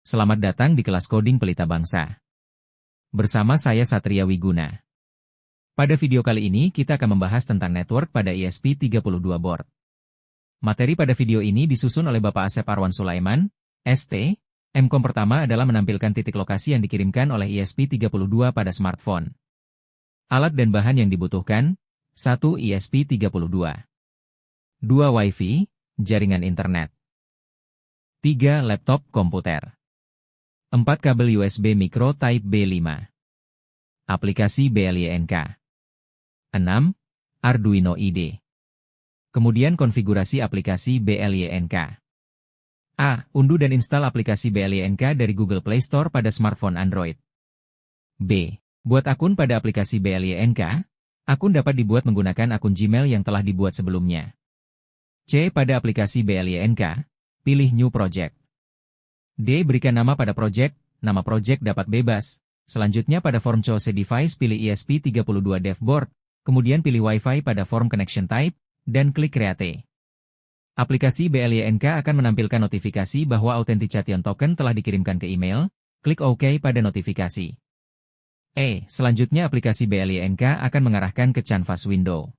Selamat datang di kelas Coding Pelita Bangsa. Bersama saya Satria Wiguna. Pada video kali ini kita akan membahas tentang network pada ESP32 board. Materi pada video ini disusun oleh Bapak Asep Arwan Sulaiman, ST. MCOM pertama adalah menampilkan titik lokasi yang dikirimkan oleh ESP32 pada smartphone. Alat dan bahan yang dibutuhkan: 1. ESP32, 2. Wi-Fi, jaringan internet, 3. Laptop komputer, 4. Kabel USB Micro Type B5. Aplikasi BLYNK. 6. Arduino IDE. Kemudian konfigurasi aplikasi BLYNK. A. Unduh dan install aplikasi BLYNK dari Google Play Store pada smartphone Android. B. Buat akun pada aplikasi BLYNK. Akun dapat dibuat menggunakan akun Gmail yang telah dibuat sebelumnya. C. Pada aplikasi BLYNK, pilih New Project. D. Berikan nama pada project, nama project dapat bebas. Selanjutnya pada form Choose Device pilih ESP32 Dev Board, kemudian pilih Wi-Fi pada form Connection Type, dan klik Create. Aplikasi BLYNK akan menampilkan notifikasi bahwa Authentication Token telah dikirimkan ke email, klik OK pada notifikasi. Selanjutnya aplikasi BLYNK akan mengarahkan ke canvas window.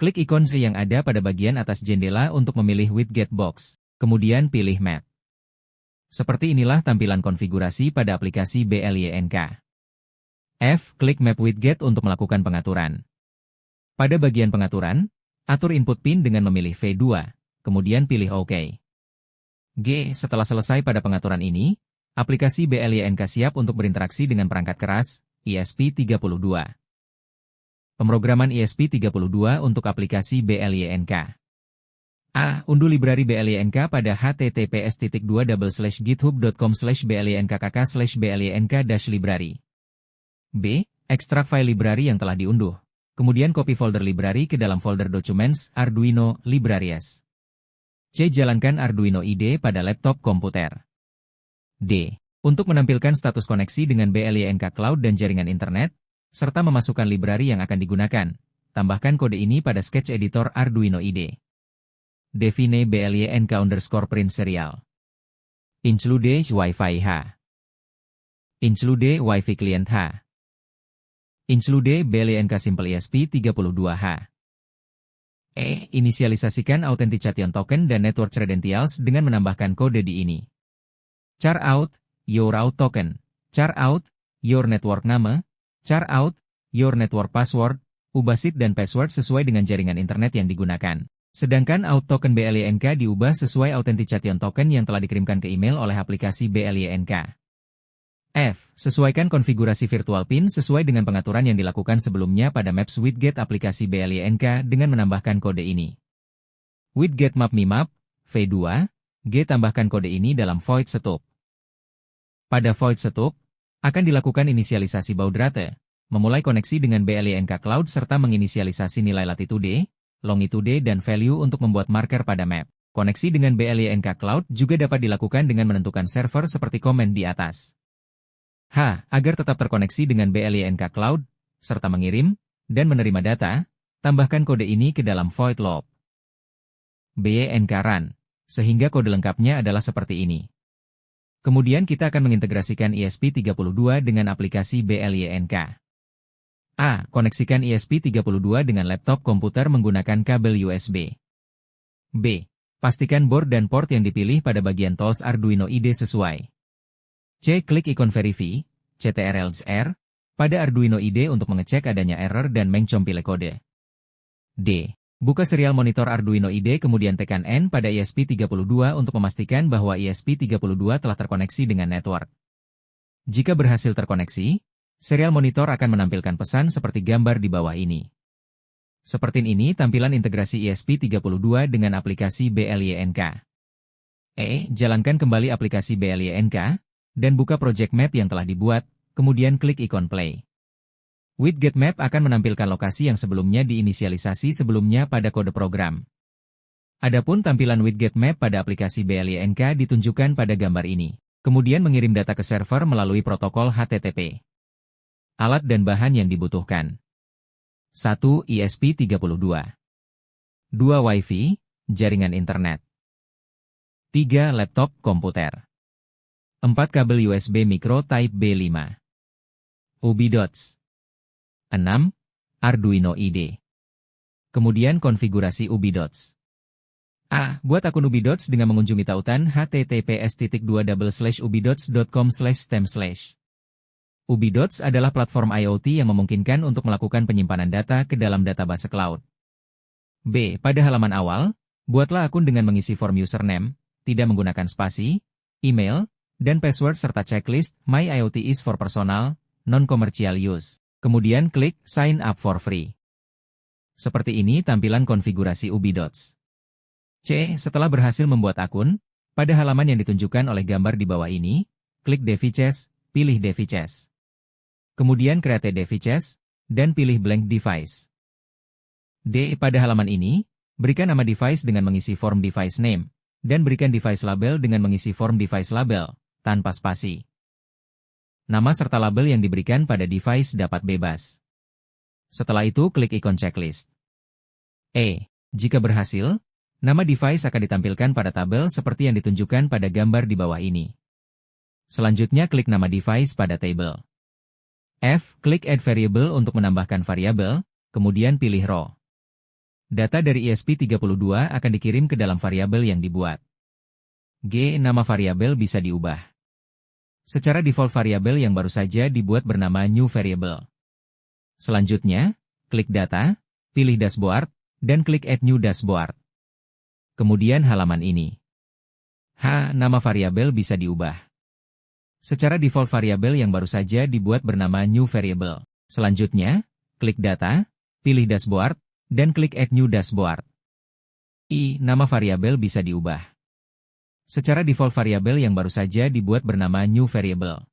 Klik ikon Z yang ada pada bagian atas jendela untuk memilih widget box, kemudian pilih Map. Seperti inilah tampilan konfigurasi pada aplikasi BLYNK. F. Klik Map Widget untuk melakukan pengaturan. Pada bagian pengaturan, atur input pin dengan memilih V2, kemudian pilih OK. G. Setelah selesai pada pengaturan ini, aplikasi BLYNK siap untuk berinteraksi dengan perangkat keras, ESP32. Pemrograman ESP32 untuk aplikasi BLYNK. A. Unduh library BLYNK pada https://github.com/blynkkk/blynk-library. B. Ekstrak file library yang telah diunduh. Kemudian copy folder library ke dalam folder Documents, Arduino, Libraries. C. Jalankan Arduino IDE pada laptop komputer. D. Untuk menampilkan status koneksi dengan BLYNK Cloud dan jaringan internet, serta memasukkan library yang akan digunakan, tambahkan kode ini pada sketch editor Arduino IDE. Define BLYNK_print serial. Include Wi-Fi H. Include Wi-Fi client H. Include BLYNK Simple ESP32H. Inisialisasikan Authentication Token dan Network Credentials dengan menambahkan kode di ini. Char out, your auth token. Char out, your network nama. Char out, your network password. Ubah seed dan password sesuai dengan jaringan internet yang digunakan. Sedangkan auth token BLYNK diubah sesuai Authentication Token yang telah dikirimkan ke email oleh aplikasi BLYNK. F. Sesuaikan konfigurasi virtual pin sesuai dengan pengaturan yang dilakukan sebelumnya pada Maps widget aplikasi BLYNK dengan menambahkan kode ini. Widget Map Mimap, V2, G. Tambahkan kode ini dalam void setup. Pada void setup, akan dilakukan inisialisasi baud rate, memulai koneksi dengan BLYNK Cloud serta menginisialisasi nilai latitude, longitude dan value untuk membuat marker pada map. Koneksi dengan BLYNK Cloud juga dapat dilakukan dengan menentukan server seperti komen di atas. H. Agar tetap terkoneksi dengan BLYNK Cloud, serta mengirim dan menerima data, tambahkan kode ini ke dalam void loop. BLYNK Run, sehingga kode lengkapnya adalah seperti ini. Kemudian kita akan mengintegrasikan ESP32 dengan aplikasi BLYNK. A. Koneksikan ESP32 dengan laptop komputer menggunakan kabel USB. B. Pastikan board dan port yang dipilih pada bagian tools Arduino IDE sesuai. C. Klik ikon Verify, CTRL-R, pada Arduino IDE untuk mengecek adanya error dan mencompile kode. D. Buka serial monitor Arduino IDE kemudian tekan N pada ESP32 untuk memastikan bahwa ESP32 telah terkoneksi dengan network. Jika berhasil terkoneksi, serial monitor akan menampilkan pesan seperti gambar di bawah ini. Seperti ini tampilan integrasi ESP32 dengan aplikasi BLYNK. Jalankan kembali aplikasi BLYNK, dan buka project map yang telah dibuat, kemudian klik ikon play. Widget map akan menampilkan lokasi yang sebelumnya diinisialisasi sebelumnya pada kode program. Adapun tampilan widget map pada aplikasi BLYNK ditunjukkan pada gambar ini. Kemudian mengirim data ke server melalui protokol HTTP. Alat dan bahan yang dibutuhkan. 1. ESP32. 2. Wi-Fi, jaringan internet. 3. Laptop komputer. 4 kabel USB micro Type B5. UbiDots. 6. Arduino IDE. Kemudian konfigurasi UbiDots. A. Buat akun UbiDots dengan mengunjungi tautan https://ubidots.com/stem/. UbiDots adalah platform IoT yang memungkinkan untuk melakukan penyimpanan data ke dalam database cloud. B. Pada halaman awal, buatlah akun dengan mengisi form username, tidak menggunakan spasi, email, dan password serta checklist My IoT is for personal, non-commercial use. Kemudian klik Sign up for free. Seperti ini tampilan konfigurasi UbiDots. C. Setelah berhasil membuat akun, pada halaman yang ditunjukkan oleh gambar di bawah ini, klik Devices, pilih Devices. Kemudian Create Devices, dan pilih Blank Device. D. Pada halaman ini, berikan nama device dengan mengisi form device name, dan berikan device label dengan mengisi form device label, tanpa spasi. Nama serta label yang diberikan pada device dapat bebas. Setelah itu klik ikon checklist. E. Jika berhasil, nama device akan ditampilkan pada tabel seperti yang ditunjukkan pada gambar di bawah ini. Selanjutnya klik nama device pada table. F. Klik Add Variable untuk menambahkan variabel, kemudian pilih row. Data dari ESP32 akan dikirim ke dalam variabel yang dibuat. G. Nama variabel bisa diubah. Secara default variabel yang baru saja dibuat bernama New Variable. Selanjutnya, klik Data, pilih Dashboard, dan klik Add New Dashboard. Kemudian halaman ini. H. Nama variabel bisa diubah. Secara default variabel yang baru saja dibuat bernama New Variable. Selanjutnya, klik Data, pilih Dashboard, dan klik Add New Dashboard. I. Nama variabel bisa diubah. Secara default variabel yang baru saja dibuat bernama New Variable.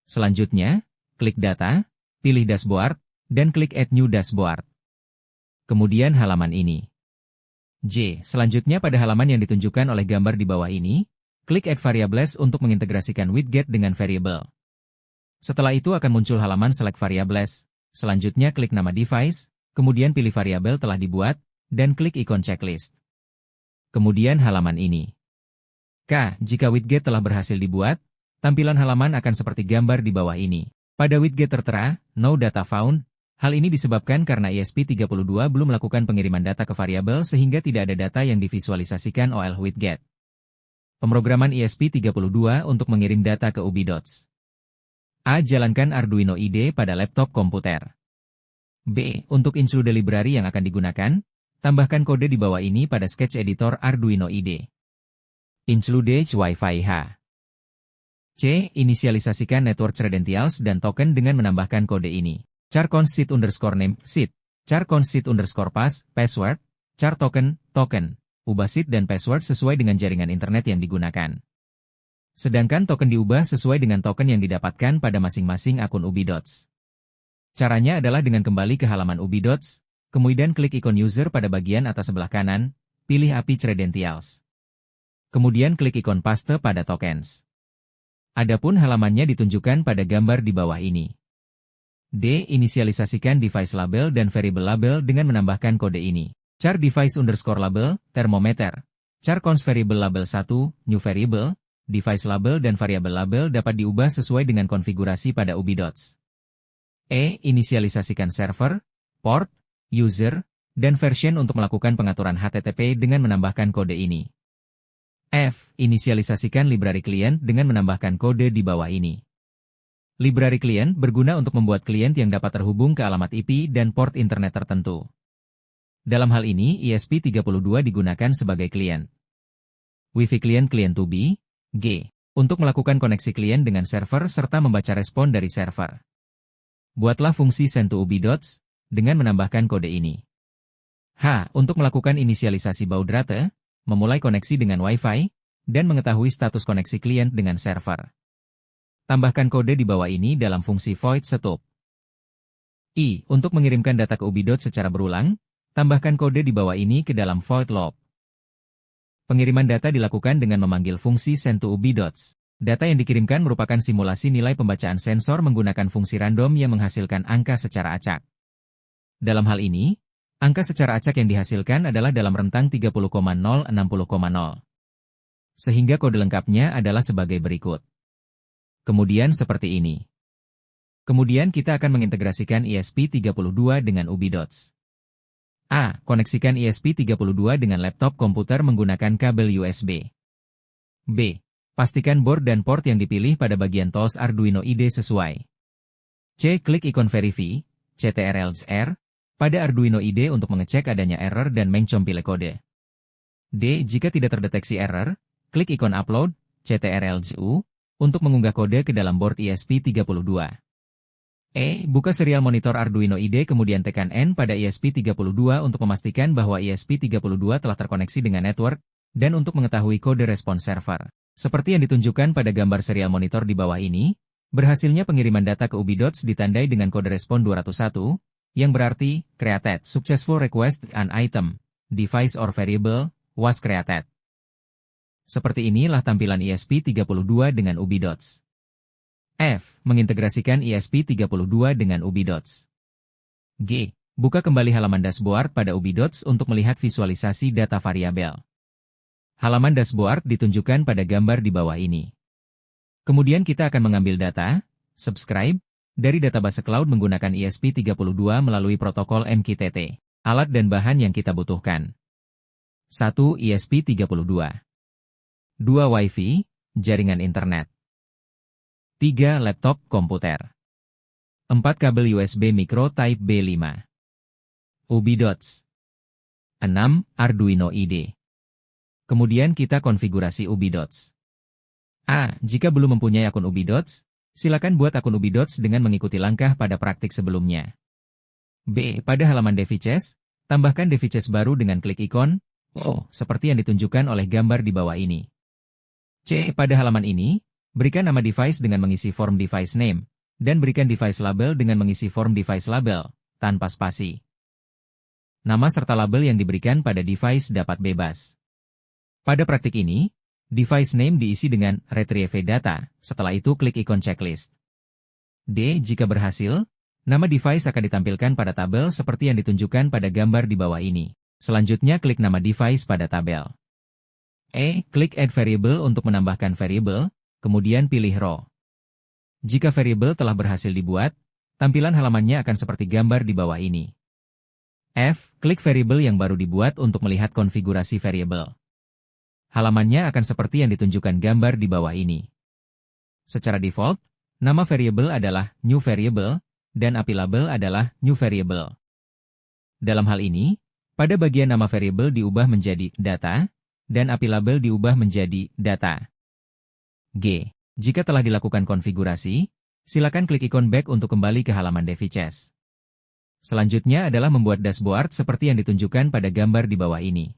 Selanjutnya, klik Data, pilih Dashboard, dan klik Add New Dashboard. Kemudian halaman ini. J. Selanjutnya pada halaman yang ditunjukkan oleh gambar di bawah ini, klik Add Variables untuk mengintegrasikan widget dengan variabel. Setelah itu akan muncul halaman Select Variables. Selanjutnya klik nama device, kemudian pilih variabel telah dibuat, dan klik ikon checklist. Kemudian halaman ini. K. Jika widget telah berhasil dibuat, tampilan halaman akan seperti gambar di bawah ini. Pada widget tertera, No Data Found, hal ini disebabkan karena ESP32 belum melakukan pengiriman data ke variabel sehingga tidak ada data yang divisualisasikan oleh widget. Pemrograman ESP32 untuk mengirim data ke UbiDots. A. Jalankan Arduino IDE pada laptop komputer. B. Untuk include library yang akan digunakan, tambahkan kode di bawah ini pada sketch editor Arduino IDE. Include Wi-Fi H. C. Inisialisasikan network credentials dan token dengan menambahkan kode ini. Char const _name, seed. Char const _pass, password. Char token, token. Ubah seed dan password sesuai dengan jaringan internet yang digunakan. Sedangkan token diubah sesuai dengan token yang didapatkan pada masing-masing akun UbiDots. Caranya adalah dengan kembali ke halaman UbiDots, kemudian klik ikon user pada bagian atas sebelah kanan, pilih API Credentials. Kemudian klik ikon paste pada tokens. Adapun halamannya ditunjukkan pada gambar di bawah ini. D. Inisialisasikan device label dan variable label dengan menambahkan kode ini. Char device _label, thermometer. Char const variable label 1, new variable, device label dan variable label dapat diubah sesuai dengan konfigurasi pada UbiDots. E. Inisialisasikan server, port, user, dan version untuk melakukan pengaturan HTTP dengan menambahkan kode ini. F. Inisialisasikan library client dengan menambahkan kode di bawah ini. Library client berguna untuk membuat klien yang dapat terhubung ke alamat IP dan port internet tertentu. Dalam hal ini, ESP32 digunakan sebagai klien. Wi-Fi client client to be, G. Untuk melakukan koneksi klien dengan server serta membaca respon dari server. Buatlah fungsi send to UbiDots dengan menambahkan kode ini. H. Untuk melakukan inisialisasi baud rate, memulai koneksi dengan Wi-Fi, dan mengetahui status koneksi klien dengan server. Tambahkan kode di bawah ini dalam fungsi void setup. I. Untuk mengirimkan data ke UbiDots secara berulang, tambahkan kode di bawah ini ke dalam void loop. Pengiriman data dilakukan dengan memanggil fungsi send to UbiDots. Data yang dikirimkan merupakan simulasi nilai pembacaan sensor menggunakan fungsi random yang menghasilkan angka secara acak. Dalam hal ini, angka secara acak yang dihasilkan adalah dalam rentang 30,0 60,0. Sehingga kode lengkapnya adalah sebagai berikut. Kemudian seperti ini. Kemudian kita akan mengintegrasikan ESP32 dengan UbiDots. A. Koneksikan ESP32 dengan laptop komputer menggunakan kabel USB. B. Pastikan board dan port yang dipilih pada bagian tools Arduino IDE sesuai. C. Klik ikon Verify, CTRL-R, pada Arduino IDE untuk mengecek adanya error dan mencompile kode. D. Jika tidak terdeteksi error, klik ikon Upload, CTRL-U, untuk mengunggah kode ke dalam board ESP32. E. Buka serial monitor Arduino IDE kemudian tekan N pada ESP32 untuk memastikan bahwa ESP32 telah terkoneksi dengan network, dan untuk mengetahui kode respons server. Seperti yang ditunjukkan pada gambar serial monitor di bawah ini, berhasilnya pengiriman data ke UbiDots ditandai dengan kode respon 201, yang berarti, created successful request an item, device or variable, was created. Seperti inilah tampilan ESP32 dengan UbiDots. F. Mengintegrasikan ESP32 dengan UbiDots. G. Buka kembali halaman dashboard pada UbiDots untuk melihat visualisasi data variabel. Halaman dashboard ditunjukkan pada gambar di bawah ini. Kemudian kita akan mengambil data, subscribe, dari database cloud menggunakan ESP32 melalui protokol MQTT, alat dan bahan yang kita butuhkan. 1. ESP32. 2. Wi-Fi, jaringan internet. 3. Laptop komputer. 4. Kabel USB micro Type B5. UbiDots. 6. Arduino IDE. Kemudian kita konfigurasi UbiDots. A. Jika belum mempunyai akun UbiDots, silakan buat akun UbiDots dengan mengikuti langkah pada praktik sebelumnya. B. Pada halaman devices, tambahkan devices baru dengan klik ikon O, seperti yang ditunjukkan oleh gambar di bawah ini. C. Pada halaman ini, berikan nama device dengan mengisi form device name, dan berikan device label dengan mengisi form device label, tanpa spasi. Nama serta label yang diberikan pada device dapat bebas. Pada praktik ini, device name diisi dengan retrieve data, setelah itu klik ikon checklist. D. Jika berhasil, nama device akan ditampilkan pada tabel seperti yang ditunjukkan pada gambar di bawah ini. Selanjutnya klik nama device pada tabel. E. Klik add variable untuk menambahkan variable, kemudian pilih row. Jika variable telah berhasil dibuat, tampilan halamannya akan seperti gambar di bawah ini. F. Klik variable yang baru dibuat untuk melihat konfigurasi variable. Halamannya akan seperti yang ditunjukkan gambar di bawah ini. Secara default, nama variable adalah new variable, dan API label adalah new variable. Dalam hal ini, pada bagian nama variable diubah menjadi data, dan API label diubah menjadi data. G. Jika telah dilakukan konfigurasi, silakan klik ikon back untuk kembali ke halaman devices. Selanjutnya adalah membuat dashboard seperti yang ditunjukkan pada gambar di bawah ini.